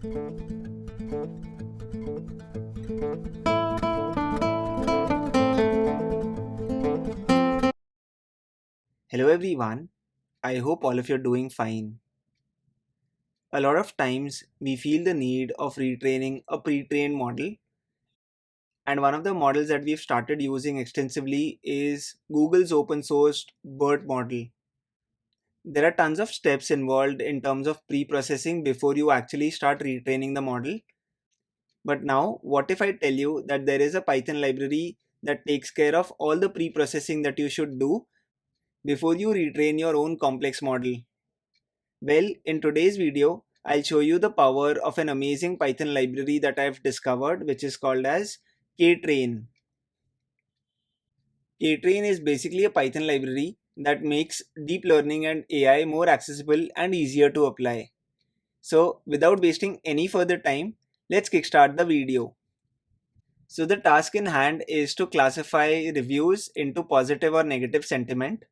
Hello everyone, I hope all of you are doing fine. A lot of times we feel the need of retraining a pre-trained model, and one of the models that we've started using extensively is Google's open sourced BERT model. There are tons of steps involved in terms of pre-processing before you actually start retraining the model. But now, what if I tell you that there is a Python library that takes care of all the pre-processing that you should do before you retrain your own complex model? Well, in today's video, I'll show you the power of an amazing Python library that I've discovered, which is called as ktrain. Ktrain is basically a Python library that makes deep learning and AI more accessible and easier to apply. So without wasting any further time, let's kickstart the video. So the task in hand is to classify reviews into positive or negative sentiment.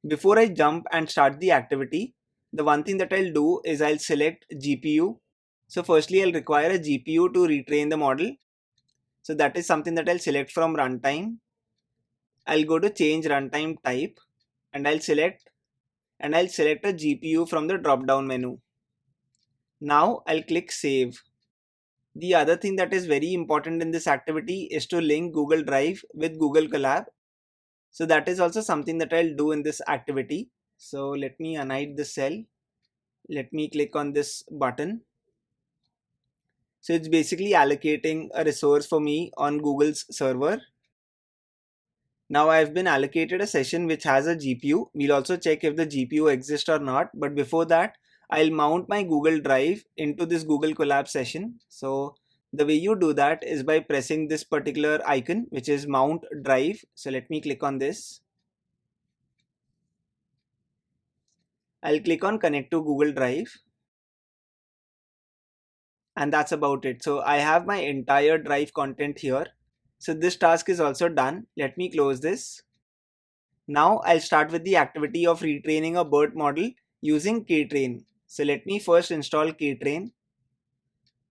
Before I jump and start the activity, the one thing that I'll do is I'll select GPU. So firstly, I'll require a GPU to retrain the model. So that is something that I'll select from runtime. I'll go to change runtime type and I'll select a GPU from the drop down menu. Now I'll click save. The other thing that is very important in this activity is to link Google Drive with Google Colab. So that is also something that I'll do in this activity. So let me unhide the cell. Let me click on this button. So it's basically allocating a resource for me on Google's server. Now I've been allocated a session which has a GPU. We'll also check if the GPU exists or not. But before that, I'll mount my Google Drive into this Google Colab session. So the way you do that is by pressing this particular icon, which is Mount Drive. So let me click on this. I'll click on Connect to Google Drive. And that's about it. So I have my entire drive content here. So this task is also done. Let me close this. Now I'll start with the activity of retraining a BERT model using ktrain. So let me first install ktrain.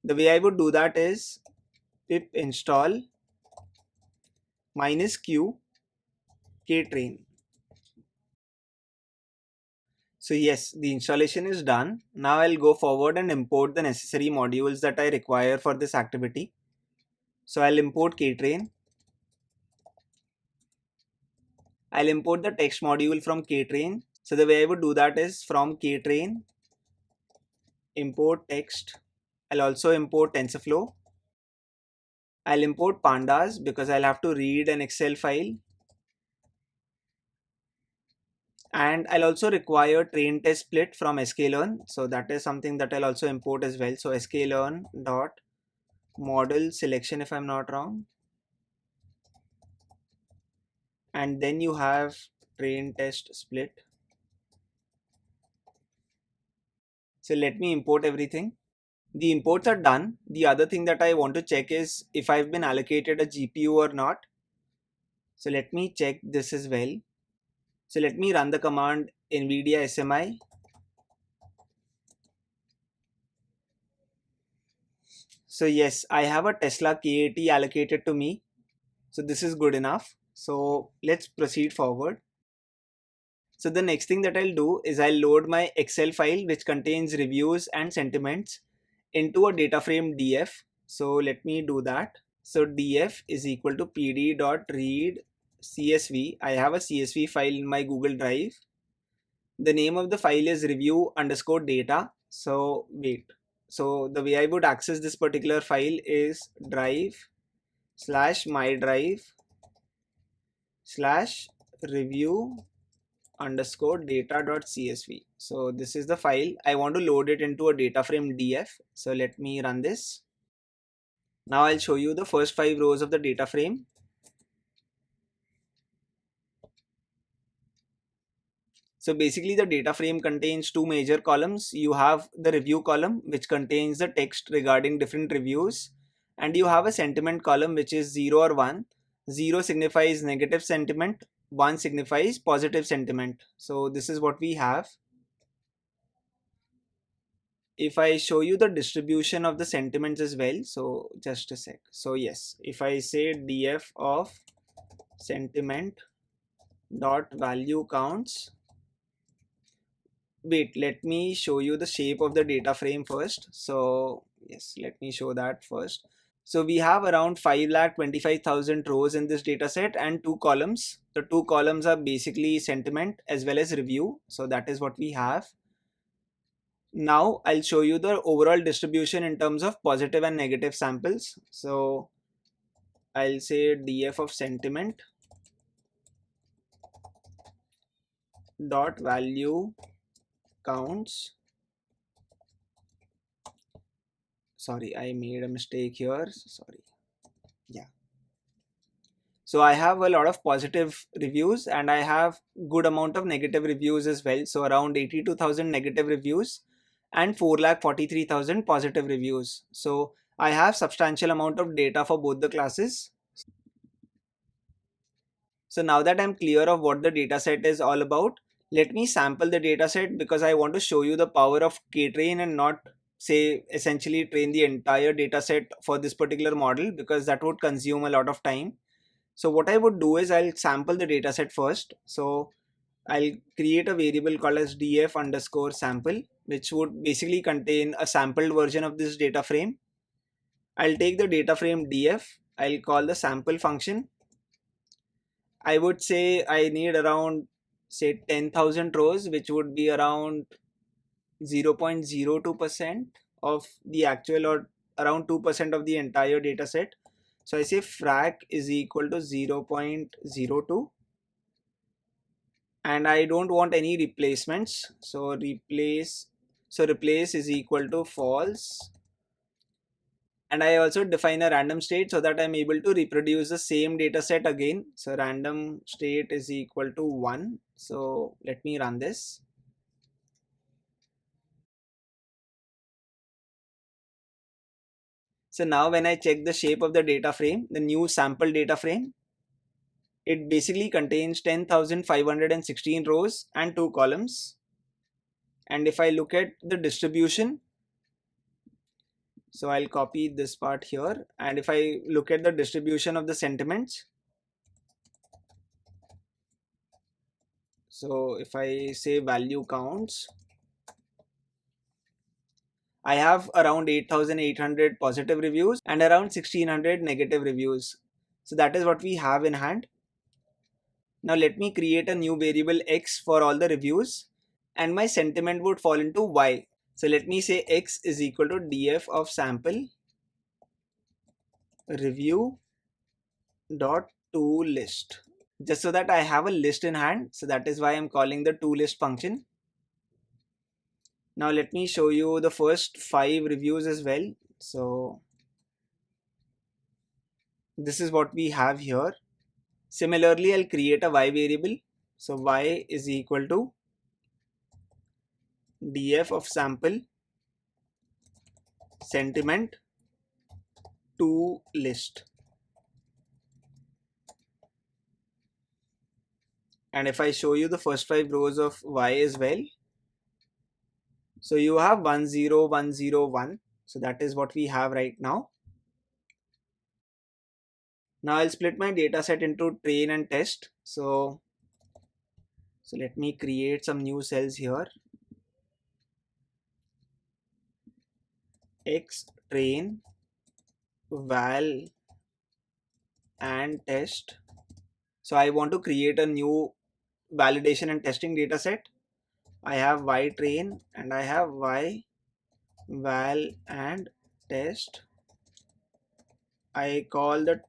The way I would do that is pip install -q ktrain. So yes, the installation is done. Now I'll go forward and import the necessary modules that I require for this activity. So I'll import ktrain. I'll import the text module from ktrain. So the way I would do that is from ktrain import text. I'll also import TensorFlow. I'll import pandas because I'll have to read an Excel file. And I'll also require train test split from sklearn. So that is something that I'll also import as well. So sklearn dot model selection, if I'm not wrong. And then you have train test split. So let me import everything. The imports are done. The other thing that I want to check is if I've been allocated a GPU or not. So let me check this as well. So let me run the command NVIDIA SMI. So yes, I have a Tesla K80 allocated to me. So this is good enough. So let's proceed forward. So the next thing that I'll do is I'll load my Excel file which contains reviews and sentiments into a data frame df. So let me do that. So df is equal to pd.read csv. I have a csv file in my Google Drive. The name of the file is review_data. So wait. So the way I would access this particular file is drive/my drive/review_data.csv. So this is the file. I want to load it into a data frame df. So let me run this. Now I'll show you the first 5 rows of the data frame. So basically the data frame contains 2 major columns. You have the review column which contains the text regarding different reviews, and you have a sentiment column which is 0 or 1. 0 signifies negative sentiment, 1 signifies positive sentiment. So this is what we have. if I show you the distribution of the sentiments as well, so just a sec. So yes, if I say df of sentiment dot value counts, wait, let me show you the shape of the data frame first. So yes, let me show that first. So we have around 5,25,000 rows in this data set and two columns. The two columns are basically sentiment as well as review. So that is what we have. Now I'll show you the overall distribution in terms of positive and negative samples. So I'll say df of sentiment dot value counts. Sorry, I made a mistake here. Sorry. Yeah. So I have a lot of positive reviews and I have good amount of negative reviews as well. So around 82,000 negative reviews and 4,43,000 positive reviews. So I have substantial amount of data for both the classes. So now that I'm clear of what the dataset is all about, let me sample the dataset because I want to show you the power of ktrain and not say essentially train the entire dataset for this particular model, because that would consume a lot of time. So what I would do is I'll sample the dataset first. So I'll create a variable called as df underscore sample, which would basically contain a sampled version of this data frame. I'll take the data frame df, I'll call the sample function. I would say I need around say 10,000 rows, which would be around 0.02% of the actual, or around 2% of the entire data set. So I say frac is equal to 0.02 and I don't want any replacements. So replace is equal to false. And I also define a random state so that I'm able to reproduce the same data set again. So random state is equal to 1. So let me run this. So now when I check the shape of the data frame, the new sample data frame, it basically contains 10,516 rows and 2 columns. And if I look at the distribution, so I'll copy this part here, and if I look at the distribution of the sentiments, so if I say value counts, I have around 8,800 positive reviews and around 1,600 negative reviews. So that is what we have in hand. Now let me create a new variable x for all the reviews and my sentiment would fall into y. So let me say x is equal to df of sample review dot to list, just so that I have a list in hand. So that is why I'm calling the toList function. Now let me show you the first 5 reviews as well. So this is what we have here. Similarly, I'll create a y variable. So y is equal to df of sample sentiment to list. And if I show you the first 5 rows of y as well, so you have 1 0 1 0 1. So that is what we have right now. Now I'll split my data set into train and test. So let me create some new cells here. X train val and test. So I want to create a new validation and testing data set. I have y train and I have y val and test. I call the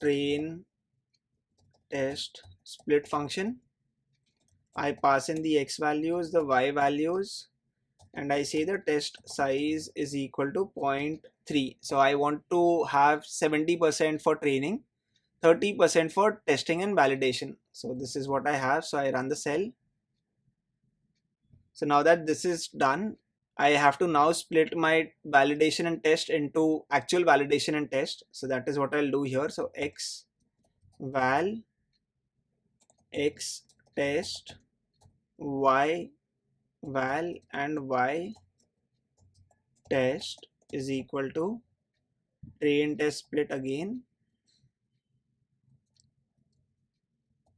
train test split function. I pass in the x values, the y values, and I say the test size is equal to 0.3. So I want to have 70% for training, 30% for testing and validation. So this is what I have. So I run the cell. So now that this is done, I have to now split my validation and test into actual validation and test. So that is what I'll do here. So x val, x test, y val and y test is equal to train test split again.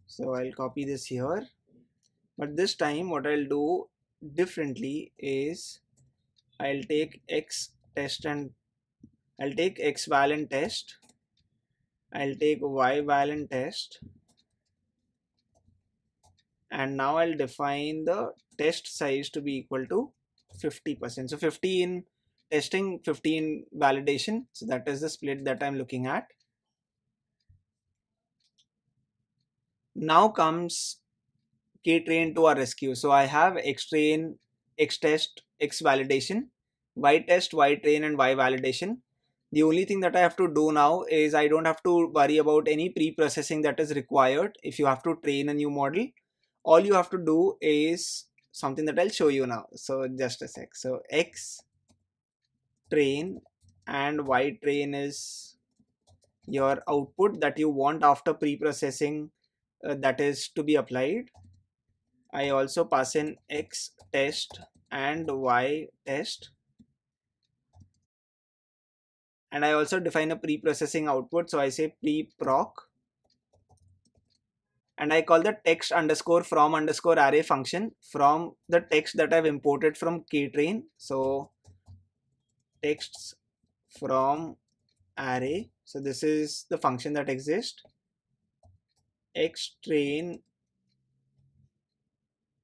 So I'll copy this here, but this time what I'll do differently is I'll take x test and I'll take x val and test, I'll take y val and test, and now I'll define the test size to be equal to 50%. So 50 in testing, 50 in validation. So that is the split that I'm looking at. Now comes ktrain to our rescue. So I have xtrain, xtest, x validation, y test, y train, and y validation. The only thing that I have to do now is I don't have to worry about any pre-processing that is required if you have to train a new model. All you have to do is something that I'll show you now. So just a sec. So x train and y train is your output that you want after pre-processing that is to be applied. I also pass in x test and y test, and I also define a pre-processing output. So I say pre-proc, and I call the text underscore from underscore array function from the text that I've imported from ktrain. So texts from array. So this is the function that exists. Xtrain.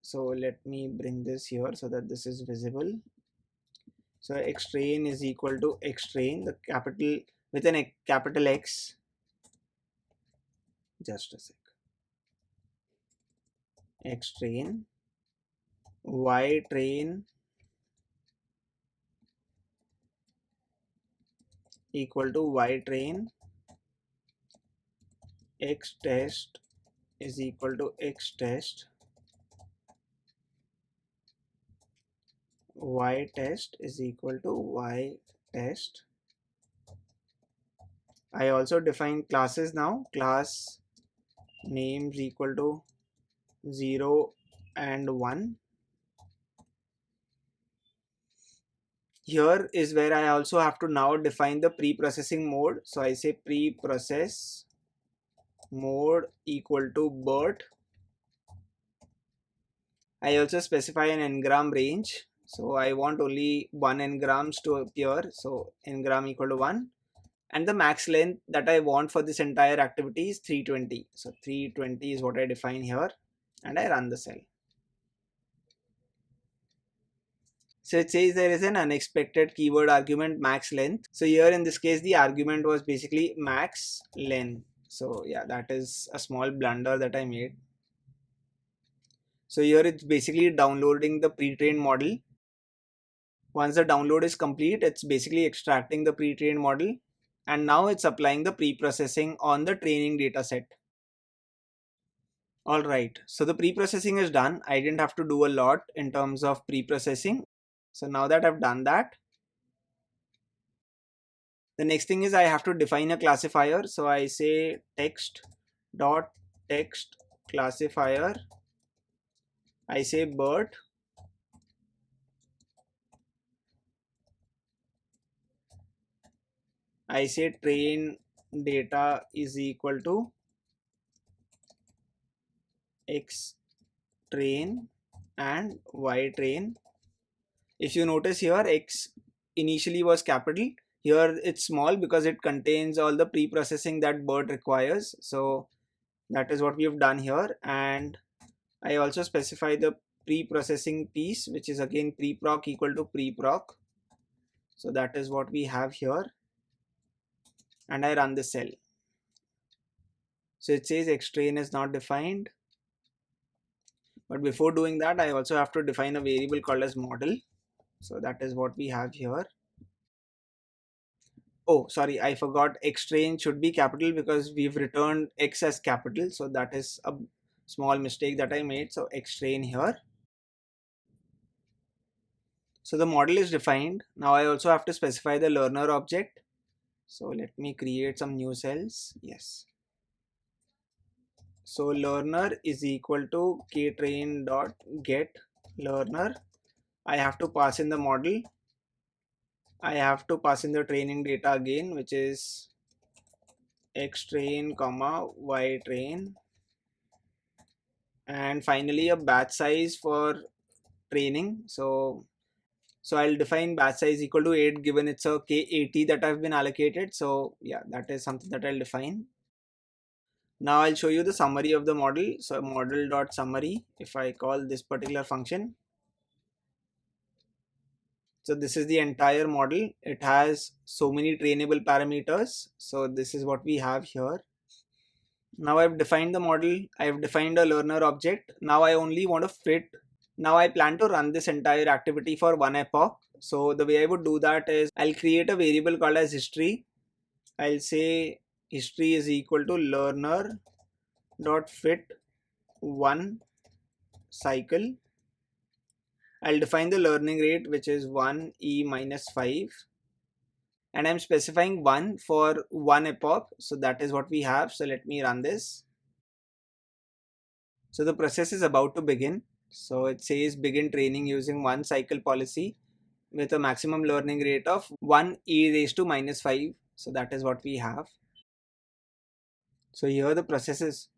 So let me bring this here so that this is visible. So xtrain is equal to xtrain, the capital with a capital X. Just a sec. Xtrain, y train equal to y train, x test is equal to x test, y test is equal to y test. I also define classes now. Class names equal to 0 and 1. Here is where I also have to now define the pre-processing mode. So I say pre-process mode equal to BERT. I also specify an n-gram range. So I want only 1 n-grams to appear. So n-gram equal to 1. And the max length that I want for this entire activity is 320. So 320 is what I define here. And I run the cell. So it says there is an unexpected keyword argument max length. So here in this case, the argument was basically max length. So yeah, that is a small blunder that I made. So here it's basically downloading the pre-trained model. Once the download is complete, it's basically extracting the pre-trained model. And now it's applying the pre-processing on the training data set. Alright, so the pre-processing is done. I didn't have to do a lot in terms of pre-processing. So now that I've done that, the next thing is I have to define a classifier. So I say text dot text classifier. I say BERT. I say train data is equal to x train and y train. If you notice here, x initially was capital. Here it's small because it contains all the pre-processing that BERT requires. So that is what we have done here. And I also specify the pre-processing piece, which is again pre-proc equal to pre-proc. So that is what we have here. And I run the cell. So it says xtrain is not defined. But before doing that, I also have to define a variable called as model. So that is what we have here. Oh, sorry, I forgot xtrain should be capital because we've returned x as capital. So that is a small mistake that I made. So xtrain here. So the model is defined. Now I also have to specify the learner object. So let me create some new cells. Yes. So learner is equal to ktrain dot get learner. I have to pass in the model. I have to pass in the training data again, which is ktrain comma ytrain, and finally a batch size for training. So I'll define batch size equal to 8 given it's a k80 that I've been allocated. So yeah, that is something that I'll define. Now I'll show you the summary of the model. So model.summary, if I call this particular function. So this is the entire model. It has so many trainable parameters. So this is what we have here. Now I've defined the model. I've defined a learner object. Now I only want to fit. Now I plan to run this entire activity for one epoch. So the way I would do that is I'll create a variable called as history. I'll say history is equal to learner dot fit one cycle. I'll define the learning rate, which is 1 e minus 5, and I'm specifying 1 for one epoch. So that is what we have. So let me run this. So the process is about to begin. So it says begin training using one cycle policy with a maximum learning rate of 1 e raised to minus 5. So that is what we have. So here the process is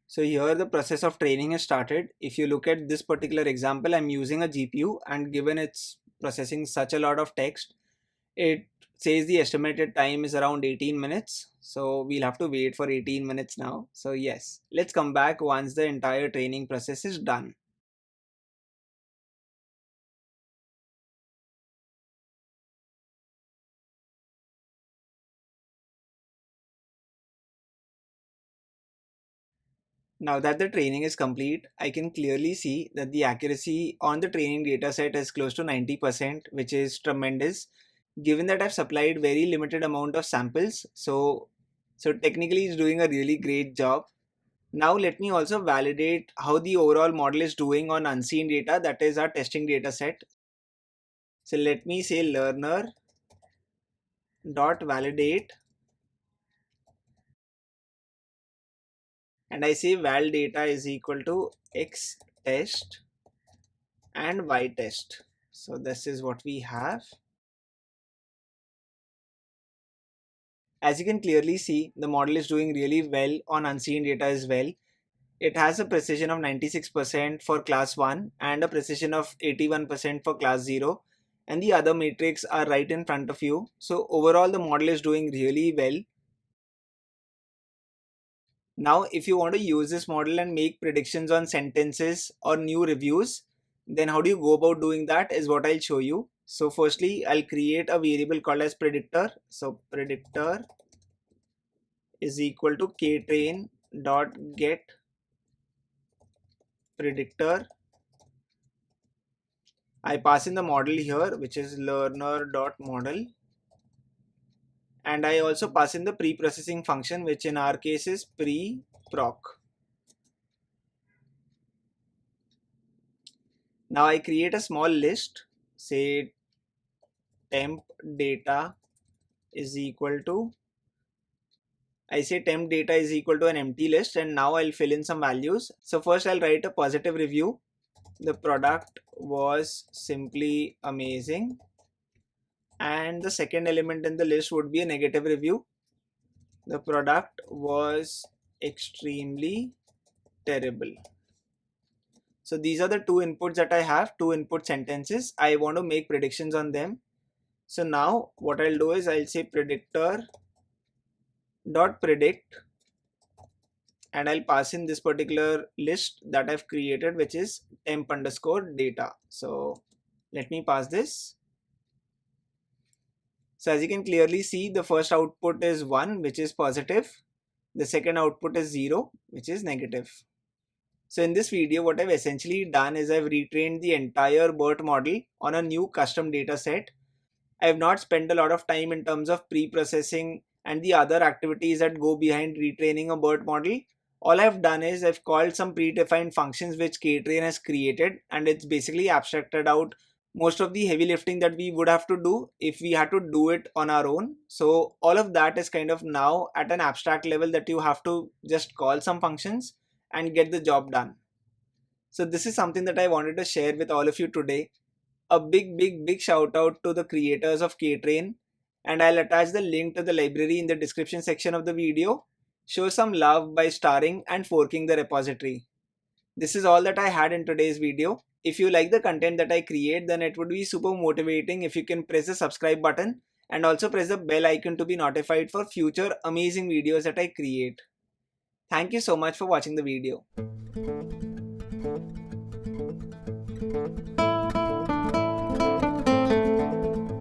So here the process of training is started. If you look at this particular example, I'm using a GPU, and given it's processing such a lot of text, it says the estimated time is around 18 minutes. So we'll have to wait for 18 minutes now. So yes, let's come back once the entire training process is done. Now that the training is complete, I can clearly see that the accuracy on the training dataset is close to 90%, which is tremendous. Given that I've supplied very limited amount of samples, so technically it's doing a really great job. Now let me also validate how the overall model is doing on unseen data, that is our testing data set. So let me say learner dot validate, and I say val data is equal to x test and y test. So this is what we have. As you can clearly see, the model is doing really well on unseen data as well. It has a precision of 96% for class 1 and a precision of 81% for class 0, and the other metrics are right in front of you. So overall the model is doing really well. Now if you want to use this model and make predictions on sentences or new reviews, then how do you go about doing that is what I'll show you. So firstly, I'll create a variable called as predictor. So predictor is equal to ktrain dot get predictor. I pass in the model here, which is learner.model, and I also pass in the pre-processing function, which in our case is pre-proc. Now I create a small list, say temp data is equal to, I say temp data is equal to an empty list, and now I'll fill in some values. So first I'll write a positive review. The product was simply amazing. And the second element in the list would be a negative review. The product was extremely terrible. So these are the two inputs that I have, two input sentences. I want to make predictions on them. So now what I'll do is I'll say predictor dot predict, and I'll pass in this particular list that I've created, which is temp underscore data. So let me pass this. So as you can clearly see, the first output is 1, which is positive. The second output is 0, which is negative. So in this video, what I've essentially done is I've retrained the entire BERT model on a new custom data set. I have not spent a lot of time in terms of pre-processing and the other activities that go behind retraining a BERT model. All I've done is I've called some predefined functions which ktrain has created, and it's basically abstracted out most of the heavy lifting that we would have to do if we had to do it on our own. So all of that is kind of now at an abstract level that you have to just call some functions and get the job done. So this is something that I wanted to share with all of you today. A big shout out to the creators of ktrain, and I'll attach the link to the library in the description section of the video. Show some love by starring and forking the repository. This is all that I had in today's video. If you like the content that I create, then it would be super motivating if you can press the subscribe button and also press the bell icon to be notified for future amazing videos that I create. Thank you so much for watching the video.